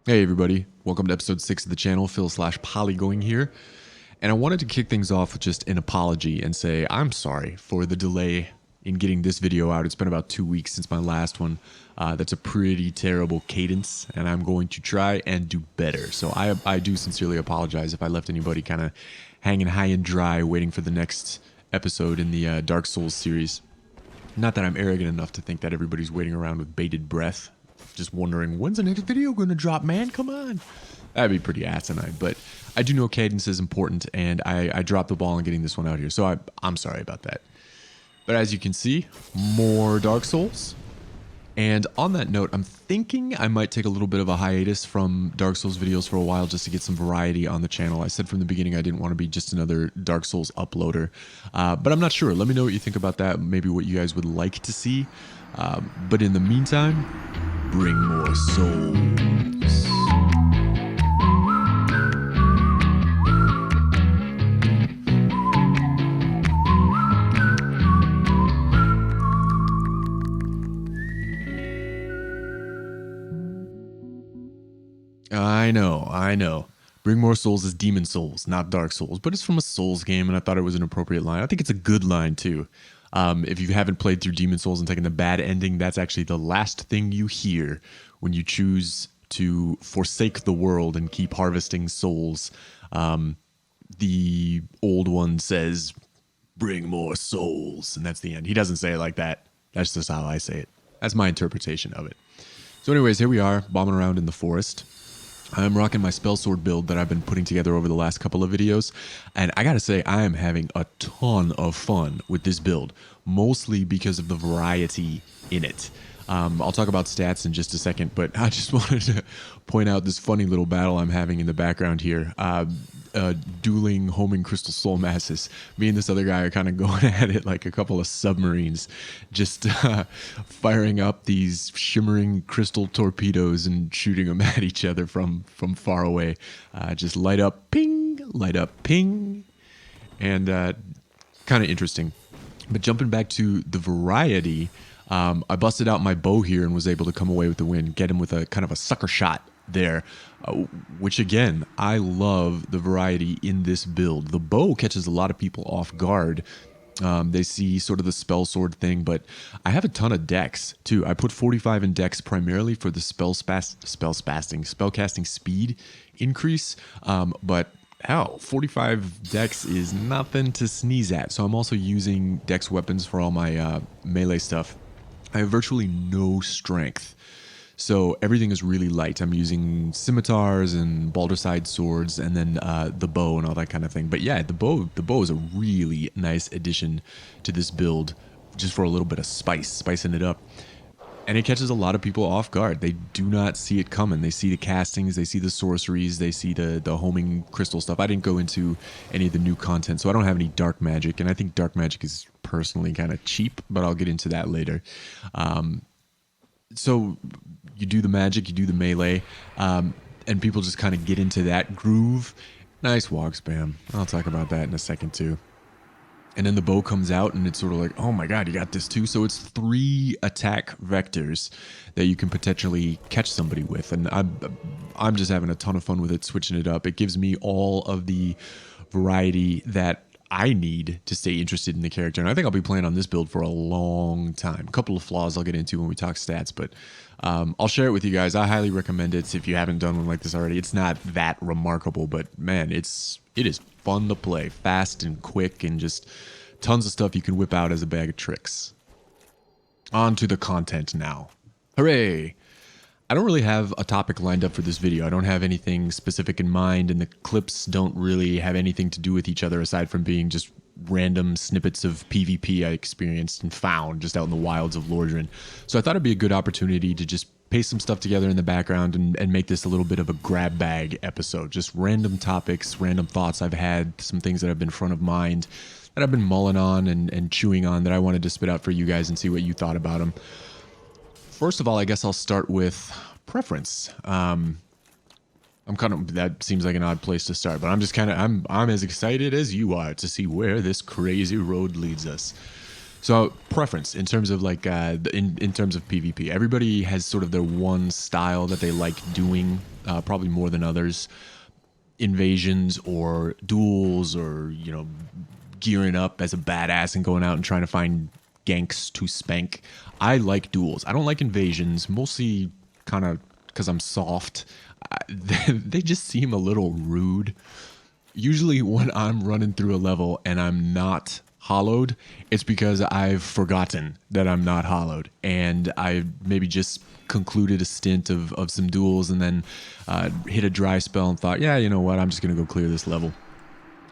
Hey everybody, welcome to episode 6 of the channel. Phil/Polygoing here, and I wanted to kick things off with just an apology and say I'm sorry for the delay in getting this video out. It's been about 2 weeks since my last one. That's a pretty terrible cadence, and I'm going to try and do better. So I do sincerely apologize if I left anybody kind of hanging high and dry waiting for the next episode in the Dark Souls series. Not that I'm arrogant enough to think that everybody's waiting around with bated breath, just wondering, when's the next video going to drop, man? Come on. That'd be pretty asinine, but I do know cadence is important, and I dropped the ball on getting this one out here, so I'm sorry about that. But as you can see, more Dark Souls. And on that note, I'm thinking I might take a little bit of a hiatus from Dark Souls videos for a while just to get some variety on the channel. I said from the beginning I didn't want to be just another Dark Souls uploader, but I'm not sure. Let me know what you think about that, maybe what you guys would like to see. But in the meantime, bring more souls. I know. Bring more souls is Demon Souls, not Dark Souls, but it's from a Souls game, and I thought it was an appropriate line. I think it's a good line, too. If you haven't played through Demon Souls and taken the bad ending, that's actually the last thing you hear when you choose to forsake the world and keep harvesting souls. The old one says, bring more souls, and that's the end. He doesn't say it like that. That's just how I say it. That's my interpretation of it. So anyways, here we are, bombing around in the forest. I'm rocking my Spellsword build that I've been putting together over the last couple of videos, and I gotta say I am having a ton of fun with this build, mostly because of the variety in it. I'll talk about stats in just a second, but I just wanted to point out this funny little battle I'm having in the background here. Dueling homing crystal soul masses. Me and this other guy are kind of going at it like a couple of submarines, just firing up these shimmering crystal torpedoes and shooting them at each other from far away. Just light up, ping, and kind of interesting. But jumping back to the variety, I busted out my bow here and was able to come away with the win, get him with a kind of a sucker shot there, which again, I love the variety in this build. The bow catches a lot of people off guard. They see sort of the spellsword thing, but I have a ton of dex too. I put 45 in dex primarily for the spellcasting speed increase, but hell, 45 dex is nothing to sneeze at. So I'm also using dex weapons for all my melee stuff. I have virtually no strength, so everything is really light. I'm using scimitars and balder-side swords, and then the bow and all that kind of thing. But yeah, the bow is a really nice addition to this build, just for a little bit of spicing it up. And it catches a lot of people off guard. They do not see it coming. They see the castings, they see the sorceries, they see the homing crystal stuff. I didn't go into any of the new content, so I don't have any dark magic, and I think dark magic is personally kind of cheap, but I'll get into that later. So you do the magic, you do the melee, and people just kind of get into that groove. Nice walk spam. I'll talk about that in a second too. And then the bow comes out, and it's sort of like, oh my god, you got this too? So it's 3 attack vectors that you can potentially catch somebody with. And I'm just having a ton of fun with it, switching it up. It gives me all of the variety that I need to stay interested in the character. And I think I'll be playing on this build for a long time. A couple of flaws I'll get into when we talk stats, but I'll share it with you guys. I highly recommend it if you haven't done one like this already. It's not that remarkable, but man, it is fun to play, fast and quick, and just tons of stuff you can whip out as a bag of tricks. On to the content now. Hooray! I don't really have a topic lined up for this video. I don't have anything specific in mind, and the clips don't really have anything to do with each other aside from being just random snippets of PvP I experienced and found just out in the wilds of Lordran. So I thought it'd be a good opportunity to just paste some stuff together in the background and make this a little bit of a grab bag episode. Just random topics, random thoughts I've had, some things that have been front of mind that I've been mulling on and chewing on that I wanted to spit out for you guys and see what you thought about them. First of all, I guess I'll start with preference. That seems like an odd place to start, but I'm as excited as you are to see where this crazy road leads us. So preference in terms of in terms of PvP, everybody has sort of their one style that they like doing probably more than others. Invasions or duels, or gearing up as a badass and going out and trying to find ganks to spank. I like duels. I don't like invasions, mostly kind of because I'm soft. They just seem a little rude. Usually when I'm running through a level and I'm not hollowed, it's because I've forgotten that I'm not hollowed, and I maybe just concluded a stint of some duels and then hit a dry spell and thought, yeah, you know what, I'm just gonna go clear this level.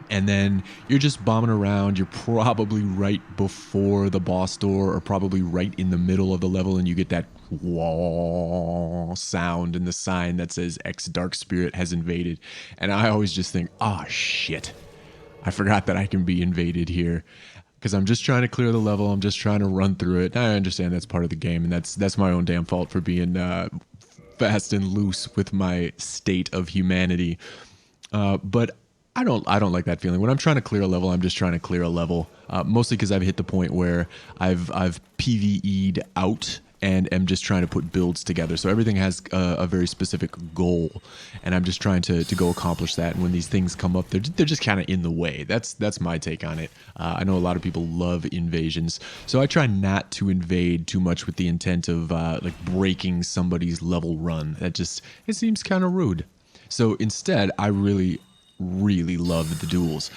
And then you're just bombing around. You're probably right before the boss door, or probably right in the middle of the level, and you get that wall sound and the sign that says X Dark Spirit has invaded. And I always just think, oh shit, I forgot that I can be invaded here, because I'm just trying to clear the level. I'm just trying to run through it. I understand that's part of the game, and that's my own damn fault for being fast and loose with my state of humanity. But I don't like that feeling. When I'm trying to clear a level, I'm just trying to clear a level. Mostly because I've hit the point where I've PvE'd out and am just trying to put builds together. So everything has a very specific goal, and I'm just trying to go accomplish that. And when these things come up, they're just kind of in the way. That's my take on it. I know a lot of people love invasions, so I try not to invade too much with the intent of like breaking somebody's level run. It seems kind of rude. So instead, I really love the duels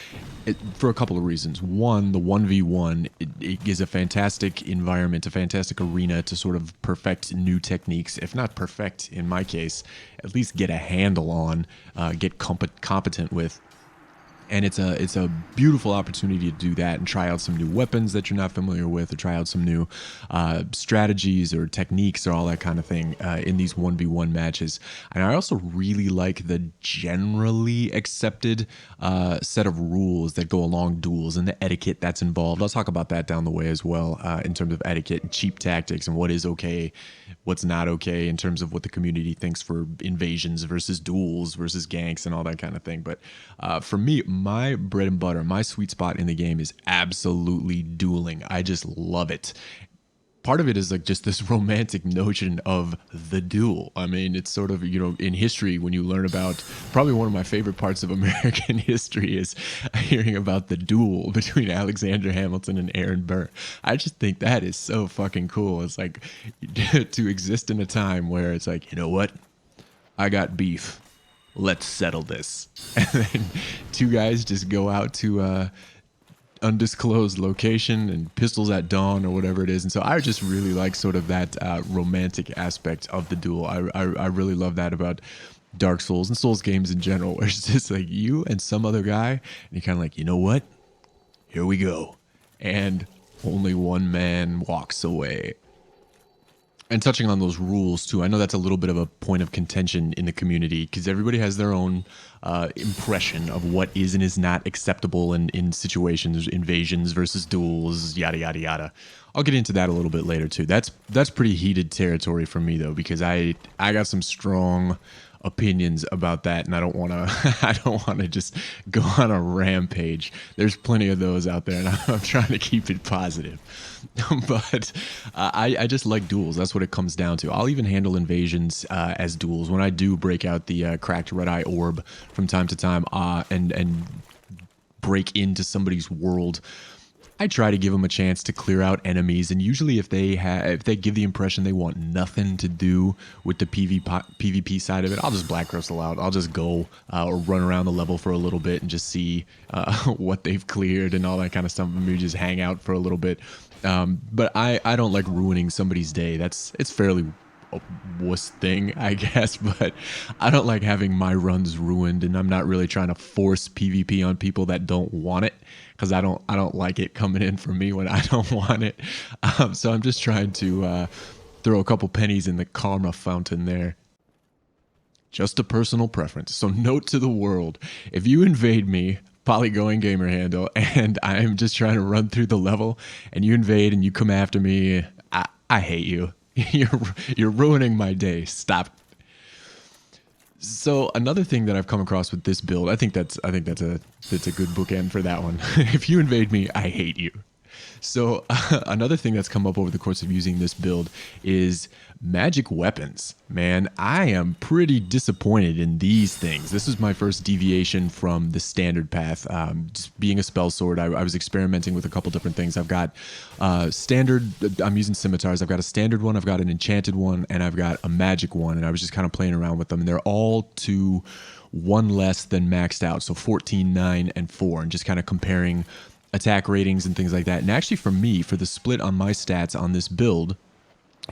for a couple of reasons. One, the 1v1, it is a fantastic environment, a fantastic arena to sort of perfect new techniques, if not perfect in my case, at least get a handle on, get competent with. And it's a beautiful opportunity to do that and try out some new weapons that you're not familiar with, or try out some new strategies or techniques or all that kind of thing in these 1v1 matches. And I also really like the generally accepted set of rules that go along duels and the etiquette that's involved. I'll talk about that down the way as well, in terms of etiquette and cheap tactics and what is okay, what's not okay in terms of what the community thinks for invasions versus duels versus ganks and all that kind of thing. But for me, my bread and butter, my sweet spot in the game is absolutely dueling. I just love it. Part of it is like just this romantic notion of the duel. I mean, it's sort of, in history, when you learn about, probably one of my favorite parts of American history is hearing about the duel between Alexander Hamilton and Aaron Burr. I just think that is so fucking cool. It's like to exist in a time where it's like, you know what? I got beef. Let's settle this. And then two guys just go out to undisclosed location and pistols at dawn or whatever it is. And so I just really like sort of that romantic aspect of the duel. I really love that about Dark Souls and Souls games in general, where it's just like you and some other guy, and you're kind of like, you know what? Here we go. And only one man walks away. And touching on those rules too, I know that's a little bit of a point of contention in the community, because everybody has their own impression of what is and is not acceptable in situations, invasions versus duels, yada yada yada. I'll get into that a little bit later too. That's pretty heated territory for me though, because I got some strong opinions about that, and I don't want to just go on a rampage. There's plenty of those out there, and I'm trying to keep it positive. But I just like duels. That's what it comes down to. I'll even handle invasions as duels when I do break out the cracked red eye orb from time to time and break into somebody's world. I try to give them a chance to clear out enemies, and usually if they give the impression they want nothing to do with the PvP side of it, I'll just black crystal out. I'll just go or run around the level for a little bit and just see what they've cleared and all that kind of stuff. Maybe just hang out for a little bit. But I don't like ruining somebody's day. It's fairly a wuss thing, I guess, but I don't like having my runs ruined, and I'm not really trying to force PvP on people that don't want it, because I don't like it coming in from me when I don't want it. So I'm just trying to throw a couple pennies in the karma fountain there. Just a personal preference. So note to the world, if you invade me, Polygoing gamer handle, and I'm just trying to run through the level, and you invade and you come after me, I hate you. You're ruining my day. Stop. So another thing that I've come across with this build, I think that's a good bookend for that one. If you invade me, I hate you. So another thing that's come up over the course of using this build is magic weapons. Man, I am pretty disappointed in these things. This is my first deviation from the standard path. Just being a spellsword, I was experimenting with a couple different things. I've got standard, I'm using scimitars. I've got a standard one, I've got an enchanted one, and I've got a magic one, and I was just kind of playing around with them, and they're all to one less than maxed out, so 14, 9, and 4, and just kind of comparing attack ratings and things like that. And actually for me, for the split on my stats on this build,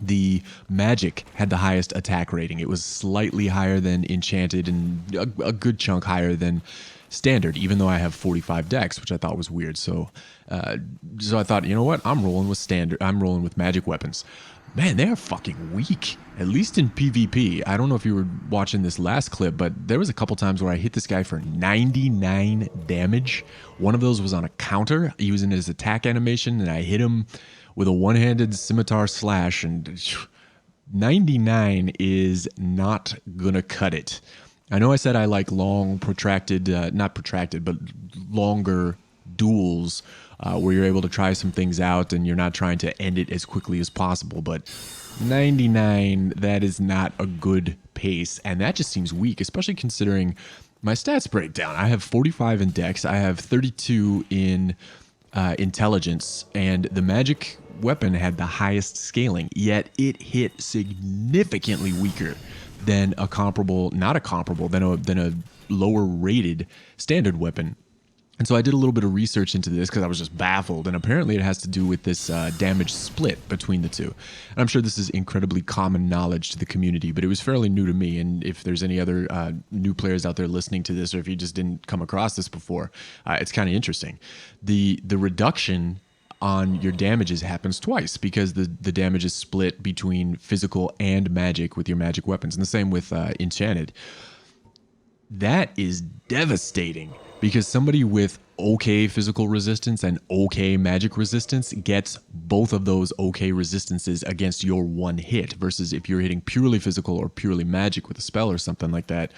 the magic had the highest attack rating. It was slightly higher than enchanted and a good chunk higher than standard, even though I have 45 dex, which I thought was weird. So I thought, you know what? I'm rolling with standard. I'm rolling with magic weapons. Man, they are fucking weak, at least in PvP. I don't know if you were watching this last clip, but there was a couple times where I hit this guy for 99 damage. One of those was on a counter, using his attack animation, and I hit him with a one-handed scimitar slash, and 99 is not gonna cut it. I know I said I like long, protracted, not protracted, but longer duels where you're able to try some things out and you're not trying to end it as quickly as possible, but 99, that is not a good pace, and that just seems weak, especially considering my stats breakdown. I have 45 in dex, I have 32 in intelligence, and the magic weapon had the highest scaling, yet it hit significantly weaker than a comparable, not a comparable, than a lower rated standard weapon. And so I did a little bit of research into this because I was just baffled, and apparently it has to do with this damage split between the two. And I'm sure this is incredibly common knowledge to the community, but it was fairly new to me, and if there's any other new players out there listening to this, or if you just didn't come across this before, it's kind of interesting. The reduction on your damages happens twice because the damage is split between physical and magic with your magic weapons, and the same with enchanted. That is devastating because somebody with okay physical resistance and okay magic resistance gets both of those okay resistances against your one hit, versus if you're hitting purely physical or purely magic with a spell or something like that,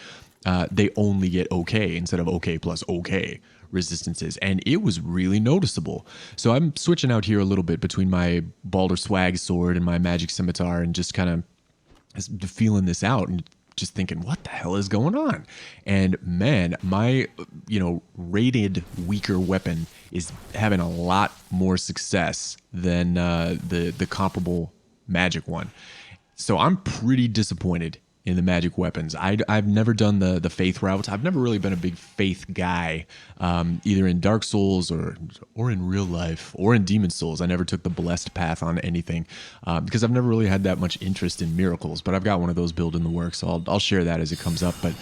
they only get okay instead of okay plus okay resistances, and it was really noticeable. So I'm switching out here a little bit between my Balder Swag sword and my magic scimitar, and just kind of feeling this out and just thinking, what the hell is going on? And man, my rated weaker weapon is having a lot more success than the comparable magic one. So I'm pretty disappointed in the magic weapons. I've never done the faith route. I've never really been a big faith guy, either in Dark Souls or in real life or in Demon Souls. I never took the blessed path on anything because I've never really had that much interest in miracles. But I've got one of those built in the works, so I'll share that as it comes up. But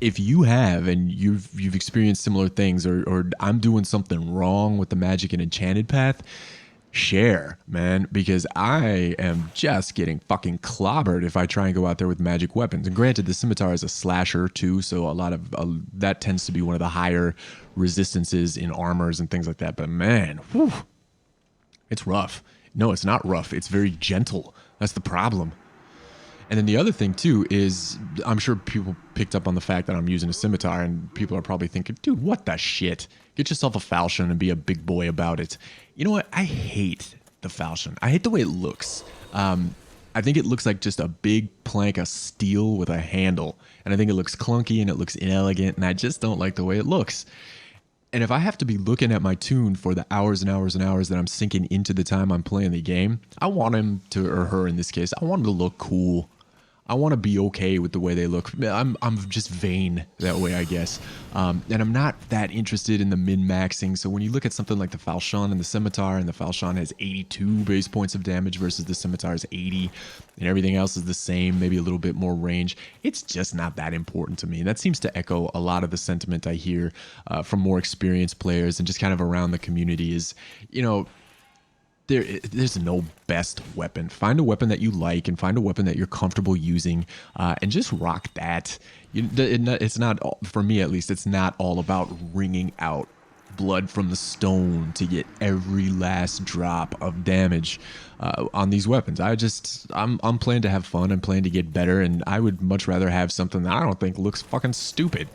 if you have and you've experienced similar things, or I'm doing something wrong with the magic and enchanted path, share, man, because I am just getting fucking clobbered if I try and go out there with magic weapons. And granted, the scimitar is a slasher too, so a lot of that tends to be one of the higher resistances in armors and things like that. But man, whew, it's rough. No, it's not rough. It's very gentle. That's the problem. And then the other thing too is, I'm sure people picked up on the fact that I'm using a scimitar, and people are probably thinking, dude, what the shit? Get yourself a falchion and be a big boy about it. You know what? I hate the falchion. I hate the way it looks. I think it looks like just a big plank of steel with a handle. And I think it looks clunky and it looks inelegant, and I just don't like the way it looks. And if I have to be looking at my toon for the hours and hours and hours that I'm sinking into the time I'm playing the game, I want him to, or her in this case, I want him to look cool. I want to be okay with the way they look. I'm just vain that way, I guess. And I'm not that interested in the min-maxing. So when you look at something like the falchion and the scimitar, and the falchion has 82 base points of damage versus the scimitar's 80, and everything else is the same, maybe a little bit more range, it's just not that important to me. And that seems to echo a lot of the sentiment I hear from more experienced players and just kind of around the community is, there's no best weapon. Find a weapon that you like and find a weapon that you're comfortable using, and just rock that. It's not, for me at least, it's not all about wringing out blood from the stone to get every last drop of damage on these weapons. I'm playing to have fun and playing to get better, and I would much rather have something that I don't think looks fucking stupid.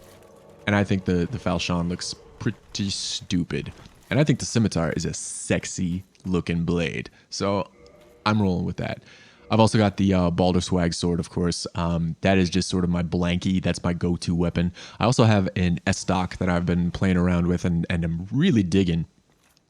And I think the falchion looks pretty stupid. And I think the scimitar is a sexy looking blade. So I'm rolling with that. I've also got the Balder Swag sword, of course. That is just sort of my blankie. That's my go-to weapon. I also have an S-stock that I've been playing around with and I'm really digging.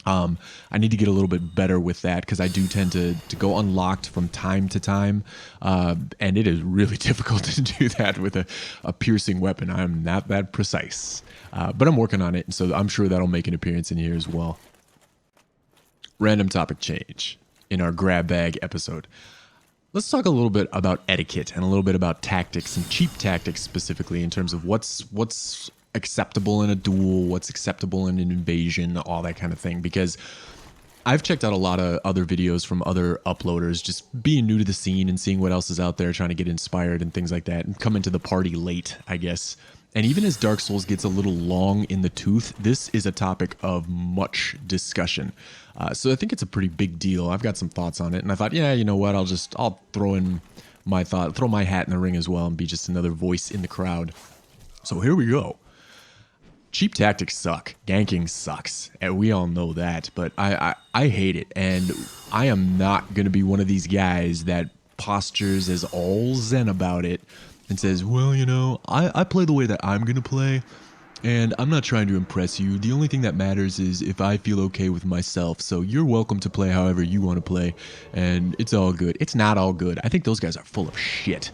I need to get a little bit better with that because I do tend to go unlocked from time to time. And it is really difficult to do that with a piercing weapon. I'm not that precise. But I'm working on it, and so I'm sure that'll make an appearance in here as well. Random topic change in our grab bag episode. Let's talk a little bit about etiquette and a little bit about tactics and cheap tactics specifically in terms of what's acceptable in a duel, what's acceptable in an invasion, all that kind of thing. Because I've checked out a lot of other videos from other uploaders, just being new to the scene and seeing what else is out there, trying to get inspired and things like that, and come into the party late, I guess. And even as Dark Souls gets a little long in the tooth, this is a topic of much discussion. So I think it's a pretty big deal. I've got some thoughts on it, and I thought, yeah, you know what? I'll throw in my thought, throw my hat in the ring as well, and be just another voice in the crowd. So here we go. Cheap tactics suck. Ganking sucks. And we all know that, but I hate it. And I am not going to be one of these guys that postures as all zen about it and says, well, you know, I play the way that I'm going to play, and I'm not trying to impress you. The only thing that matters is if I feel okay with myself. So you're welcome to play however you want to play, and it's all good. It's not all good. I think those guys are full of shit.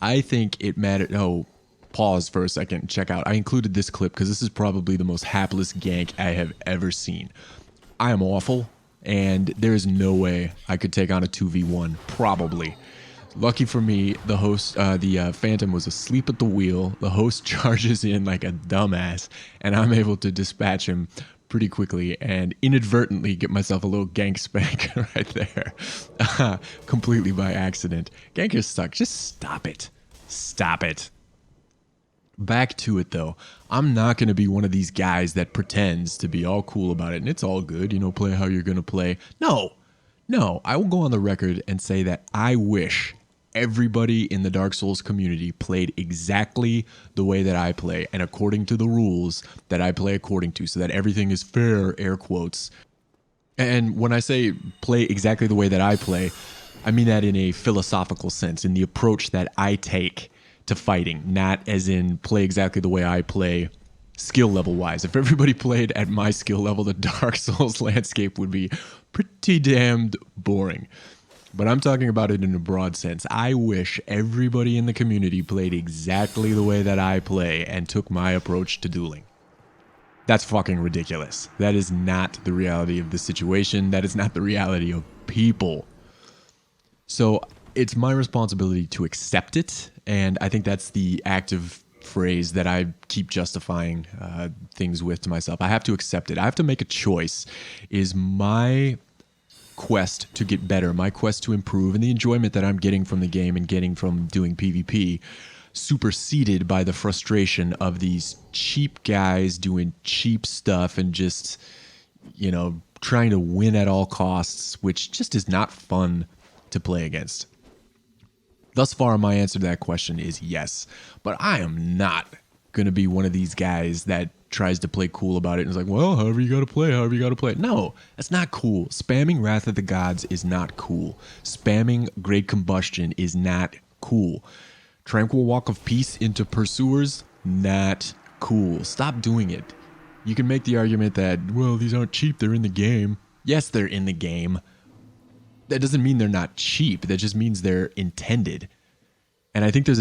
I think it matters. Oh, pause for a second and check out. I included this clip because this is probably the most hapless gank I have ever seen. I am awful, and there is no way I could take on a 2v1, probably. Lucky for me, the host, the Phantom was asleep at the wheel. The host charges in like a dumbass, and I'm able to dispatch him pretty quickly and inadvertently get myself a little gank spank right there. Completely by accident. Gankers suck. Just stop it. Stop it. Back to it though. I'm not going to be one of these guys that pretends to be all cool about it and it's all good, you know, play how you're going to play. No, I will go on the record and say that I wish everybody in the Dark Souls community played exactly the way that I play and according to the rules that I play according to, so that everything is fair, air quotes. And when I say play exactly the way that I play, I mean that in a philosophical sense, in the approach that I take to fighting, not as in play exactly the way I play skill level wise. If everybody played at my skill level, the Dark Souls landscape would be pretty damned boring. But I'm talking about it in a broad sense. I wish everybody in the community played exactly the way that I play and took my approach to dueling. That's fucking ridiculous. That is not the reality of the situation. That is not the reality of people. So it's my responsibility to accept it, and I think that's the active phrase that I keep justifying things with to myself. I have to accept it. I have to make a choice. Is my quest to get better, my quest to improve, and the enjoyment that I'm getting from the game and getting from doing PvP superseded by the frustration of these cheap guys doing cheap stuff and just, you know, trying to win at all costs, which just is not fun to play against. Thus far, my answer to that question is yes, but I am not going to be one of these guys that tries to play cool about it and is like, well, however you got to play. No, that's not cool. Spamming Wrath of the Gods is not cool. Spamming Great Combustion is not cool. Tranquil Walk of Peace into Pursuers, not cool. Stop doing it. You can make the argument that, well, these aren't cheap, they're in the game. Yes, they're in the game. That doesn't mean they're not cheap. That just means they're intended. And I think there's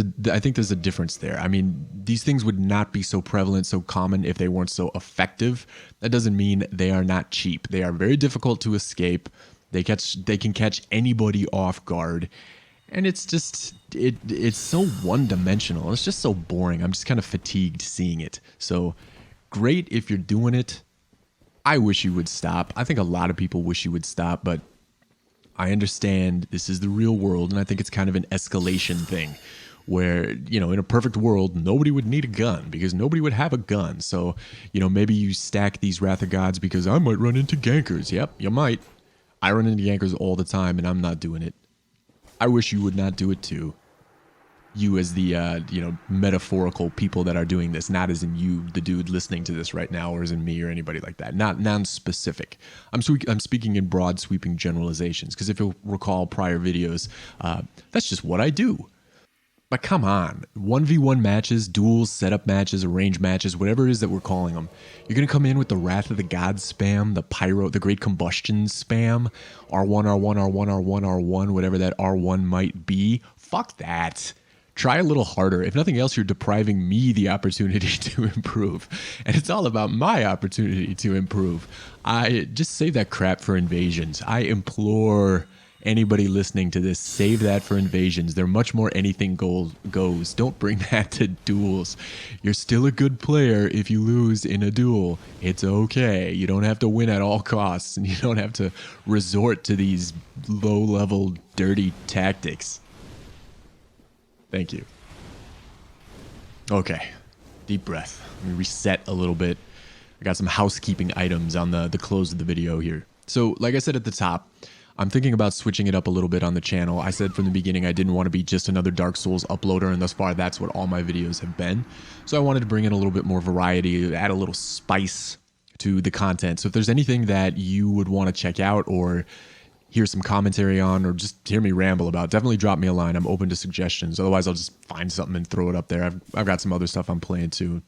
a difference there. I mean, these things would not be so prevalent, so common if they weren't so effective. That doesn't mean they are not cheap. They are very difficult to escape. They can catch anybody off guard. And it's just it's so one-dimensional. It's just so boring. I'm just kind of fatigued seeing it. So great if you're doing it. I wish you would stop. I think a lot of people wish you would stop, but I understand this is the real world, and I think it's kind of an escalation thing where, you know, in a perfect world, nobody would need a gun because nobody would have a gun. So, you know, maybe you stack these Wrath of Gods because I might run into gankers. Yep, you might. I run into gankers all the time, and I'm not doing it. I wish you would not do it too. you as the metaphorical people that are doing this, not as in you, the dude listening to this right now, or as in me or anybody like that. Not non-specific. I'm speaking in broad, sweeping generalizations, because if you'll recall prior videos, that's just what I do. But come on, 1v1 matches, duels, setup matches, arrange matches, whatever it is that we're calling them. You're going to come in with the Wrath of the Gods spam, the Great Combustion spam, R1, R1, R1, R1, R1, whatever that R1 might be. Fuck that. Try a little harder. If nothing else, you're depriving me the opportunity to improve. And it's all about my opportunity to improve. I just save that crap for invasions. I implore anybody listening to this, save that for invasions. They're much more anything goes. Don't bring that to duels. You're still a good player if you lose in a duel. It's okay. You don't have to win at all costs, and you don't have to resort to these low-level, dirty tactics. Thank you. Okay. Deep breath. Let me reset a little bit. I got some housekeeping items on the close of the video here. So, like I said at the top, I'm thinking about switching it up a little bit on the channel. I said from the beginning I didn't want to be just another Dark Souls uploader, and thus far that's what all my videos have been. So I wanted to bring in a little bit more variety, add a little spice to the content. So if there's anything that you would want to check out or hear some commentary on, or just hear me ramble about, definitely drop me a line. I'm open to suggestions. Otherwise, I'll just find something and throw it up there. I've got some other stuff I'm playing too.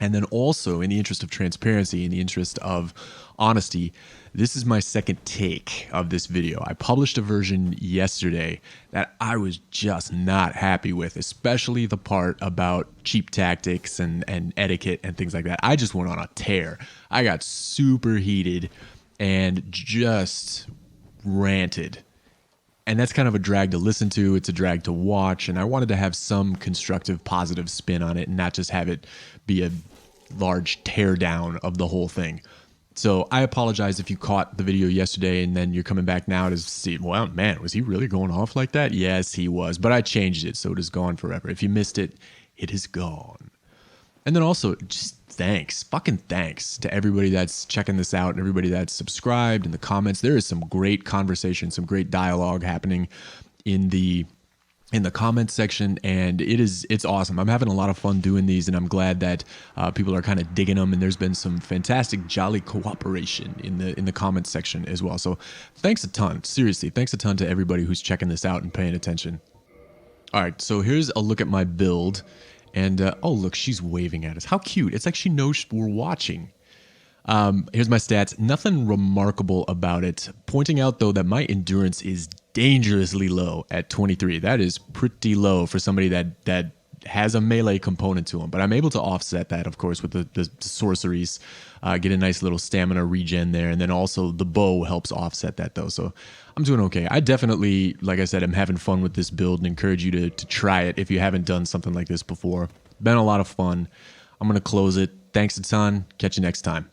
And then also, in the interest of transparency, in the interest of honesty, this is my second take of this video. I published a version yesterday that I was just not happy with, especially the part about cheap tactics and etiquette and things like that. I just went on a tear. I got super heated and just ranted. And that's kind of a drag to listen to. It's a drag to watch. And I wanted to have some constructive, positive spin on it and not just have it be a large tear down of the whole thing. So I apologize if you caught the video yesterday and then you're coming back now to see, well, man, was he really going off like that? Yes, he was. But I changed it, so it is gone forever. If you missed it, it is gone. And then also, just thanks, fucking thanks to everybody that's checking this out and everybody that's subscribed in the comments. There is some great conversation, some great dialogue happening in the comments section, and it's awesome. I'm having a lot of fun doing these, and I'm glad that people are kind of digging them, and there's been some fantastic jolly cooperation in the comments section as well. So thanks a ton. Seriously, thanks a ton to everybody who's checking this out and paying attention. All right, so here's a look at my build. And, oh, look, she's waving at us. How cute. It's like she knows we're watching. Here's my stats. Nothing remarkable about it. Pointing out, though, that my endurance is dangerously low at 23. That is pretty low for somebody that has a melee component to them. But I'm able to offset that, of course, with the sorceries. Get a nice little stamina regen there. And then also the bow helps offset that, though. So I'm doing okay. I definitely, like I said, I'm having fun with this build and encourage you to try it if you haven't done something like this before. Been a lot of fun. I'm going to close it. Thanks a ton. Catch you next time.